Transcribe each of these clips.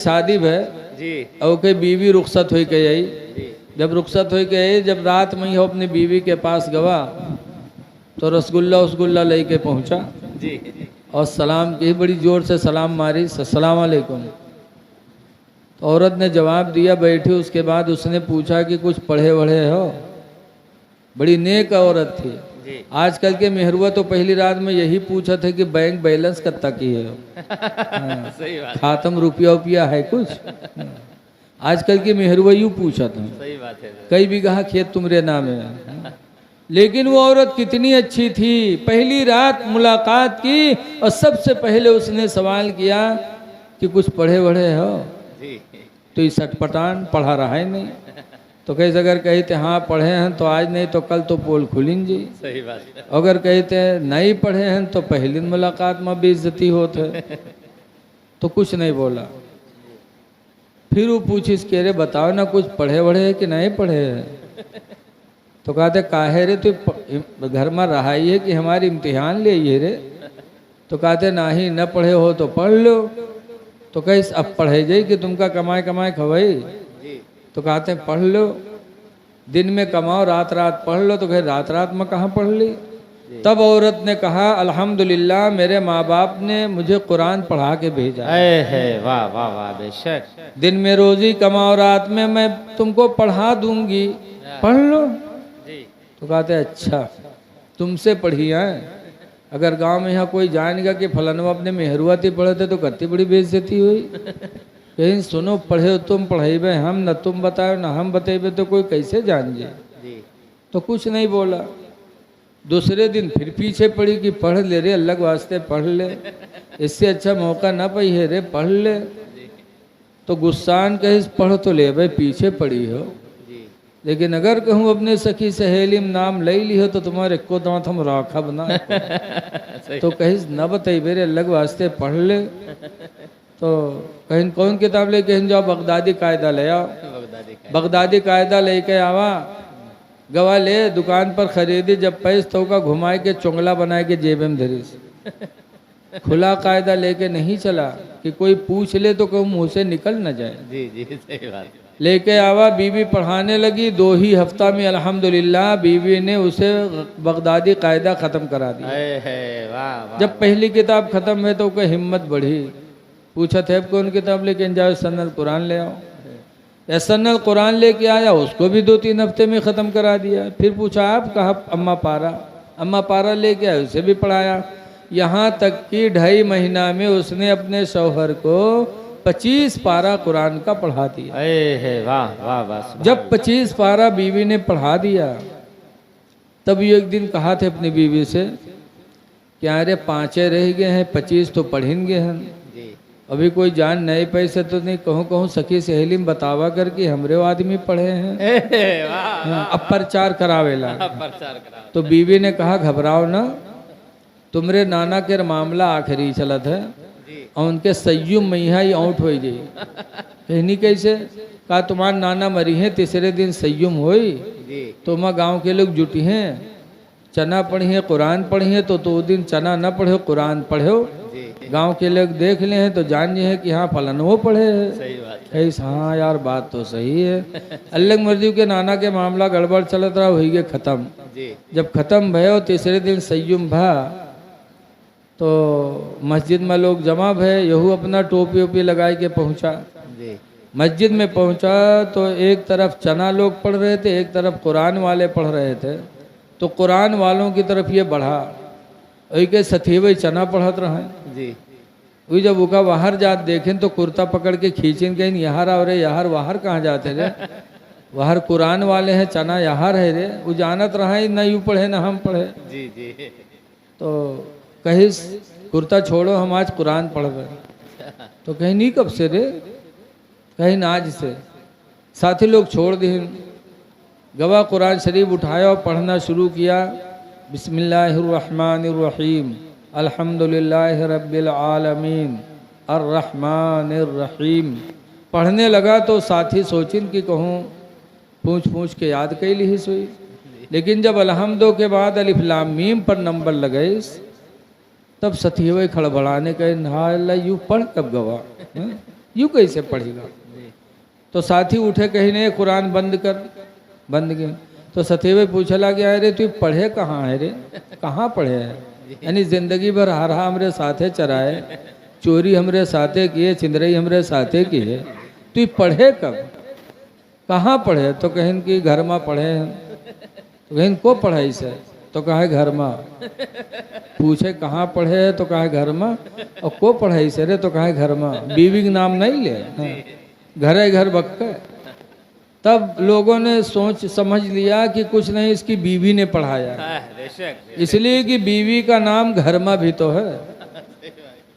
शादी भय जी और के बीवी रुखसत हुई के आई। जी जब रुखसत हुई के आई, जब रात में ही हो अपनी बीवी के पास गवा तो रसगुल्ला लेके पहुंचा जी और सलाम की बड़ी जोर से सलाम मारी, अस्सलाम वालेकुम। तो औरत ने जवाब दिया बैठी। उसके बाद उसने पूछा कि कुछ पढ़े वढ़े हो? बड़ी नेक औरत थी। जी आजकल के मेहरुआ तो पहली रात में यही पूछा थे कि बैंक बैलेंस कत्ता की है। हाँ, सही बात खातम रुपया उपिया है कुछ। आजकल के मेहरुआ यूँ पूछा था सही बात है। कई बीघा खेत तुम्हारे नाम है। लेकिन वो औरत कितनी अच्छी थी। पहली रात मुलाकात की और सबसे पहले उसने सवाल किया कि कुछ पढ़े वढ़े हो? जी तो ये सटपटान पढ़ा रहा है नहीं। तो कैसे अगर कहते हाँ पढ़े हैं तो आज नहीं तो कल तो पोल खुलिन जी। सही बात है। अगर कहते नहीं पढ़े हैं तो पहली मुलाकात में बेइज्जती होते। तो कुछ नहीं बोला। फिर वो पूछिस कि अरे बताओ ना कुछ पढ़े वढ़े है कि नहीं पढ़े है? तो कहते काहे रे तू घर में रहा ही है कि हमारी इम्तिहान ले ये रे? तो कहते नाही न पढ़े हो तो पढ़ लो। तो कहीं अब पढ़े जाई कि तुमका कमाए कमाए खवाई? जी तो कहते हैं पढ़ लो, दिन में कमाओ रात रात पढ़ लो। तो कहे रात रात में कहाँ पढ़ ली? तब औरत ने कहा अल्हम्दुलिल्लाह मेरे माँ बाप ने मुझे कुरान पढ़ा के भेजा है। वाह वाह वाह बेशक। दिन में रोजी कमाओ रात में मैं तुमको पढ़ा दूंगी, पढ़ लो। जी तो कहते अच्छा तुमसे पढ़ी है। अगर गांव में यहाँ कोई जानेगा कि फलानवा अपने मेहरुआती पढ़े थे तो कितनी बड़ी बेइज्जती हुई। कहीं सुनो पढ़े हो तुम पढ़ेबे हम, न तुम बताओ न हम बतेबे तो कोई कैसे जान जाए। जी तो कुछ नहीं बोला। दूसरे दिन फिर पीछे पड़ी कि पढ़ ले रे अल्लाह के वास्ते पढ़ ले, इससे अच्छा मौका ना पाई है रे पढ़ ले। तो गुस्सान कहे पढ़ तो ले भाई पीछे पड़ी हो, जी लेकिन अगर कहूँ अपने सखी सहेली में नाम ले ली हो तो तुम्हारे को दांत हम राखा बना। तो कहीं न बताइए रे अल्लाह के वास्ते पढ़ ले। तो कहीं कौन किताब ले कहीं जाओ बगदादी कायदा ले आओ। बगदादी कायदा लेके आवा, गवा ले दुकान पर खरीदी, जब पैस तो का घुमाए के चुंगला बनाए के जेब में धरी। खुला कायदा लेके नहीं चला कि कोई पूछ ले तो कहूँ मुँह से निकल न जाए। जी जी सही बात। लेके आवा, बीवी पढ़ाने लगी। 2 ही हफ्ता में अल्हम्दुलिल्लाह बीवी ने उसे बगदादी कायदा ख़त्म करा दिया। है वाह वाह। जब पहली किताब ख़त्म है तो उसकी हिम्मत बढ़ी। पूछा थे कौन किताब लेके जाओ? सन्नल कुरान ले आओ। सन्नल कुरान लेके आया, उसको भी 2-3 हफ्ते में ख़त्म करा दिया। फिर पूछा आप कहा? अम्मा पारा लेके आए, उसे भी पढ़ाया। यहाँ तक कि 2.5 महीना में उसने अपने शौहर को 25 पारा कुरान का पढ़ा दिया। है वाह वाह वाह। जब 25 पारा बीवी ने पढ़ा दिया तब ये एक दिन कहा थे अपनी बीवी से कि अरे 5 रह गए हैं, 25 तो पढ़ेंगे हम। जी अभी कोई जान नए पैसे तो नहीं, कहूँ सखी सहेली में बतावा करके हमरे आदमी पढ़े हैं। वाह अब प्रचार करावेला। प्रचार करा। तो बीवी ने कहा घबराओ ना, तुमरे नाना के मामला आखिरी चलत है और उनके सयुम मैया ही औंठ हो जाई। कहनी कैसे? कहा तुम्हारे नाना मरी हैं, तीसरे दिन सयुम होई तो माँ गाँव के लोग जुटी हैं, चना पढ़ी है कुरान पढ़ी है। तो दिन चना न पढ़ो कुरान पढ़ो, गांव के लोग देख ले हैं तो जान जे है कि हाँ फलन वो पढ़े हैं। सही बात है। हाँ यार बात तो सही है। अल्लाह की मर्जी के नाना के मामला गड़बड़ चलत रहा, हुई गए खत्म। जी जब खत्म भयो तीसरे दिन सयुम भा तो मस्जिद में लोग जमा भय। यहू अपना टोपी ओपी लगाए के पहुँचा। जी मस्जिद में पहुँचा तो एक तरफ चना लोग पढ़ रहे थे, एक तरफ कुरान वाले पढ़ रहे थे। तो कुरान वालों की तरफ ये बढ़ा, के सथीवे चना पढ़त रहे। जी वही जब उका बाहर जात देखें तो कुर्ता पकड़ के खींचें कहीं यहाँ आओ रे, यहाँ बाहर कहाँ जाते रे? बाहर कुरान वाले हैं, चना यहाँ है रे। वो जानत रहा ही न यूँ पढ़े न हम पढ़े। जी जी तो कहीं कुर्ता छोड़ो हम आज कुरान पढ़ रहे। तो कहीं नहीं कब से रे? कहीं ना आज से। साथी लोग छोड़ दिए, गवा कुरान शरीफ उठाया और पढ़ना शुरू किया। बिस्मिल्लाहिर्रहमानिर्रहीम अल्हम्दुलिल्लाहि रब्बिल आलमीन अर्रहमानिर्रहीम। पढ़ने लगा तो साथी सोचिन कि कहूँ पूछ के याद कैली ही सोई। लेकिन जब अलहम्दो के बाद अलिफ लाम मीम पर नंबर लगे तब सतीवे खड़बड़ाने कहे ना अल्लाह यूँ पढ़ कब गवा? यूं कैसे पढ़ेगा। तो साथी उठे कहीं नहीं, कुरान बंद कर, बंद किया। तो सतेवे पूछला कि अरे तू पढ़े कहाँ है रे, कहाँ पढ़े है? यानी जिंदगी भर हरा हमरे साथे चराए, चोरी हमरे साथे किए, चिंदरई हमरे साथे की है, तू पढ़े कब, कहाँ पढ़े? तो कहीं कि घर में पढ़े हैं। तो कहीं को पढ़ाई से? तो कहा घर में। पूछे कहाँ पढ़े? तो कहा घर में। और को पढ़ाई से रे? तो कहा घर में। बीवी का नाम नहीं ले, घरे घर बक्का। तब लोगों ने सोच समझ लिया कि कुछ नहीं, इसकी बीवी ने पढ़ाया, इसलिए कि बीवी का नाम घर में भी तो है।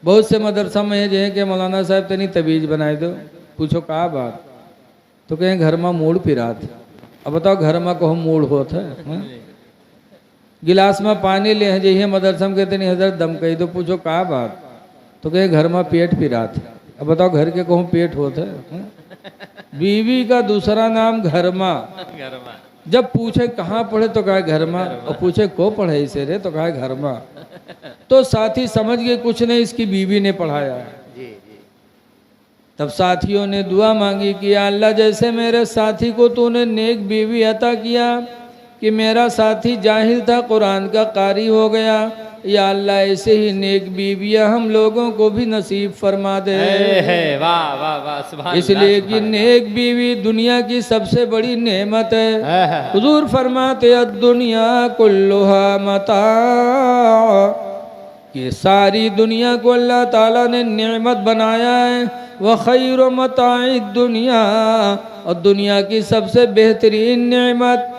बहुत से मदरसा में ये है कि मौलाना साहब तेनी तबीज बनाए दो। पूछो कहा बात? तो कहें घर में मूड पिरात। अब बताओ घर में कहो मूड होता है? गिलास में पानी ले जाइए मदरसा में, कहते नहीं हजरत दम कही। तो पूछो कहा बात? तो कहे घर में पेट पिरात। अब बताओ घर के कहूँ पेट होता है? बीवी का दूसरा नाम घर में। जब पूछे कहाँ पढ़े? तो कहा घर में। और पूछे को पढ़े इसे रे? तो कहा घर में। तो साथी समझ गए कुछ नहीं, इसकी बीवी ने पढ़ाया है। तब साथियों ने दुआ मांगी कि या अल्लाह, जैसे मेरे साथी को तूने नेक बीवी अता किया कि मेरा साथी जाहिल था, कुरान का कारी हो गया, या अल्लाह ऐसे ही नेक बीवियां हम लोगों को भी नसीब फरमा दे। वाह वाह वाह, सुभान इसलिए कि नेक बीवी दुनिया की सबसे बड़ी नेमत है। हुजूर फरमाते दुनिया कुल्लुहा मता, कि सारी दुनिया को अल्लाह ताला ने नेमत बनाया है। व खैर मताई दुनिया, और दुनिया की सबसे बेहतरीन नेमत